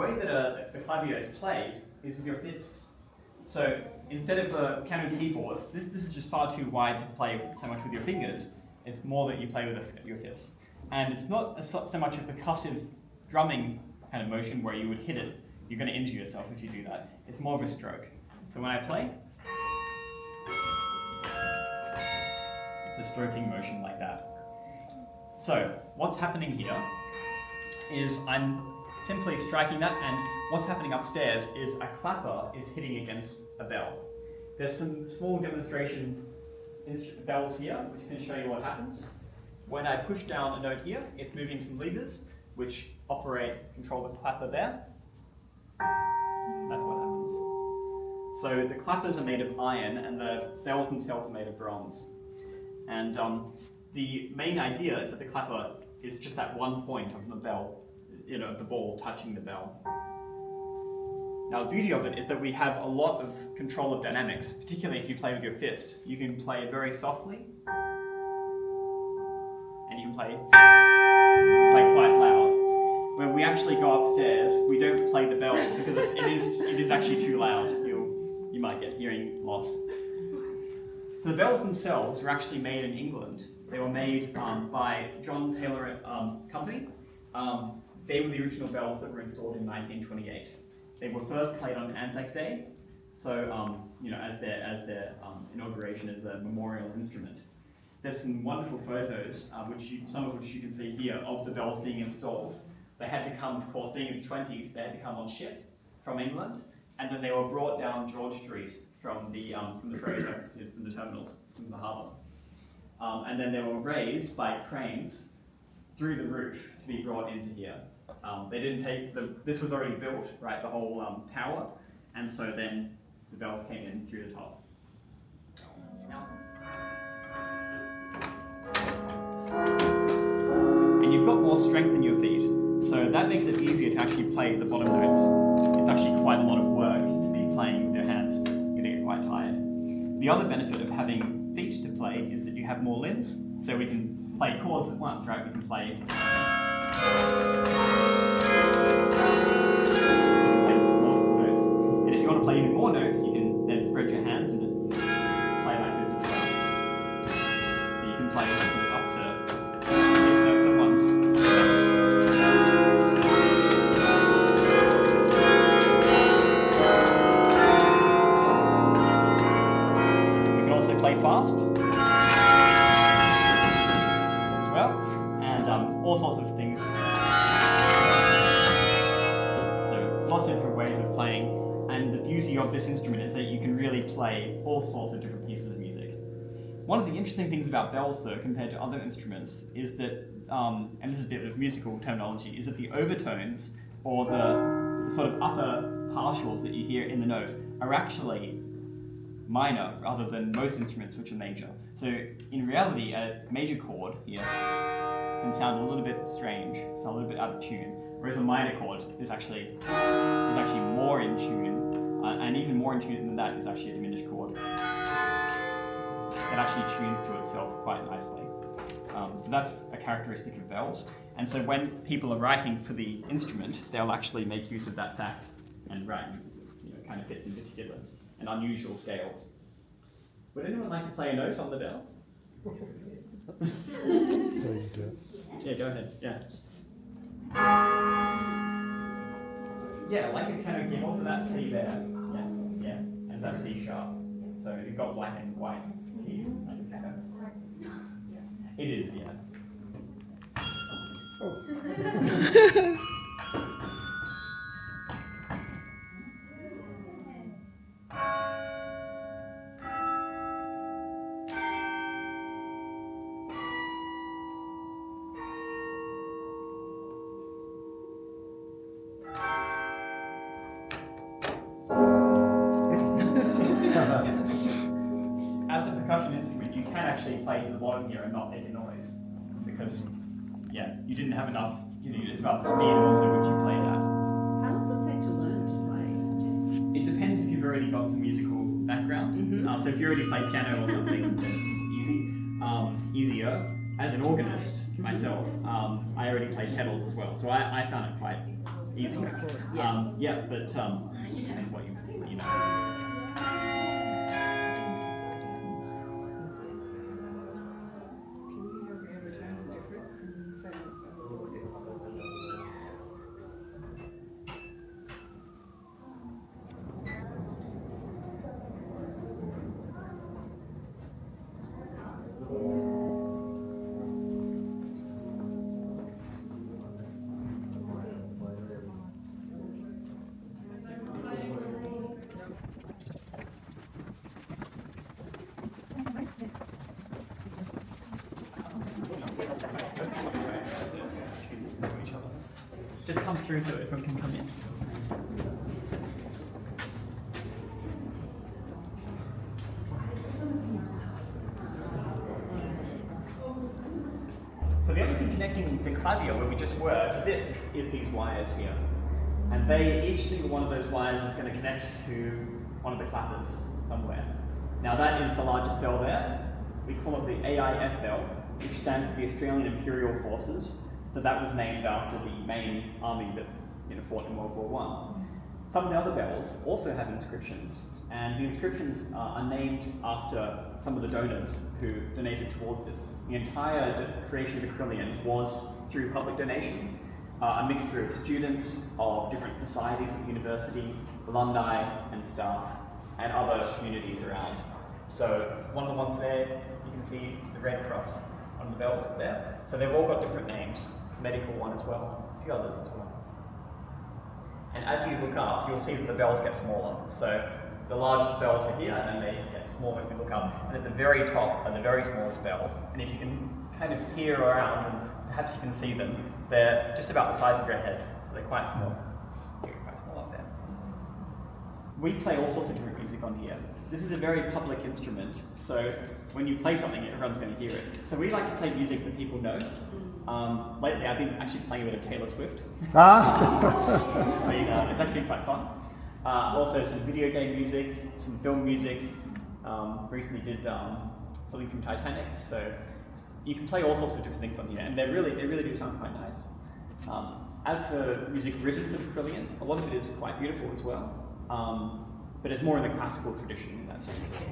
way that a clavier is played is with your fists. So instead of a piano keyboard, this is just far too wide to play so much with your fingers. It's more that you play with your fists. And it's not so much a percussive drumming kind of motion where you would hit it. You're going to injure yourself if you do that. It's more of a stroke. So when I play, it's a stroking motion like that. So what's happening here is I'm simply striking that, and what's happening upstairs is a clapper is hitting against a bell. There's some small demonstration bells here, which can show you what happens. When I push down a note here, it's moving some levers, which control the clapper there. That's what happens. So the clappers are made of iron, and the bells themselves are made of bronze. And the main idea is that the clapper is just that one point of the bell, of the ball touching the bell. Now the beauty of it is that we have a lot of control of dynamics, particularly if you play with your fist. You can play very softly, and you can play quite loud. When we actually go upstairs, we don't play the bells because it is actually too loud. You might get hearing loss. So the bells themselves were actually made in England. They were made by John Taylor Company. They were the original bells that were installed in 1928. They were first played on Anzac Day, so as their inauguration as a memorial instrument. There's some wonderful photos, some of which you can see here, of the bells being installed. They had to come, of course, being in the 20s, they had to come on ship from England, and then they were brought down George Street from the terminals, from the harbour. And then they were raised by cranes through the roof to be brought into here. They didn't take this was already built, right, the whole tower, and so then the bells came in through the top. And you've got more strength in your feet, so that makes it easier to actually play the bottom notes. It's actually quite a lot of work to be playing with your hands. You're going to get quite tired. The other benefit of having feet to play is that you have more limbs, so we can play chords at once, right? We can play multiple notes. And if you want to play even more notes, you can then spread your hands and play like this as well. So you can play sort of up to 6 notes at once. You can also play fast as well, and all sorts of things. So lots of different ways of playing, and the beauty of this instrument is that you can really play all sorts of different pieces of music. One of the interesting things about bells, though, compared to other instruments, is that, and this is a bit of musical terminology, is that the overtones, or the sort of upper partials that you hear in the note, are actually minor rather than most instruments, which are major. So in reality, a major chord here can sound a little bit strange, sound a little bit out of tune, whereas a minor chord is actually more in tune, and even more in tune than that is actually a diminished chord. It actually tunes to itself quite nicely. So that's a characteristic of bells. And so when people are writing for the instrument, they'll actually make use of that fact and write, kind of fits in particular and unusual scales. Would anyone like to play a note on the bells? Yeah, go ahead. Yeah. Yeah, like a piano keyboard, so that's C there. Yeah, and that's C sharp. So you've got black and white keys. It is, yeah. Oh. As a percussion instrument, you can actually play to the bottom here and not make a noise, because, you didn't have enough. It's about the speed and also which you play it at. How long does it take to learn to play? It depends if you've already got some musical background. Mm-hmm. So if you already play piano or something, then it's easier. As an organist myself, I already played pedals as well, so I found it quite easily. Yeah. But depends what you know. Just come through so everyone can come in. So the only thing connecting the clavier where we just were to this is these wires here. And each single one of those wires is going to connect to one of the clappers somewhere. Now that is the largest bell there. We call it the AIF bell, which stands for the Australian Imperial Forces. So that was named after the main army that fought in World War I. Some of the other bells also have inscriptions, and the inscriptions are named after some of the donors who donated towards this. The entire creation of the Carillon was through public donation, a mixture of students of different societies at the university, alumni and staff, and other communities around. So one of the ones there you can see is the Red Cross, one of the bells up there. So they've all got different names. It's a medical one as well, a few others as well. And as you look up, you'll see that the bells get smaller. So the largest bells are here, and then they get smaller as you look up. And at the very top are the very smallest bells. And if you can kind of peer around, and perhaps you can see them, they're just about the size of your head. So they're quite small. They're quite small up there. We play all sorts of different music on here. This is a very public instrument, so when you play something, everyone's going to hear it. So we like to play music that people know. Lately, I've been actually playing a bit of Taylor Swift. It's actually quite fun. Also, some video game music, some film music. Recently did something from Titanic. So you can play all sorts of different things on here, and they really do sound quite nice. As for music written for the Carillon, a lot of it is quite beautiful as well. But it's more in the classical tradition in that sense.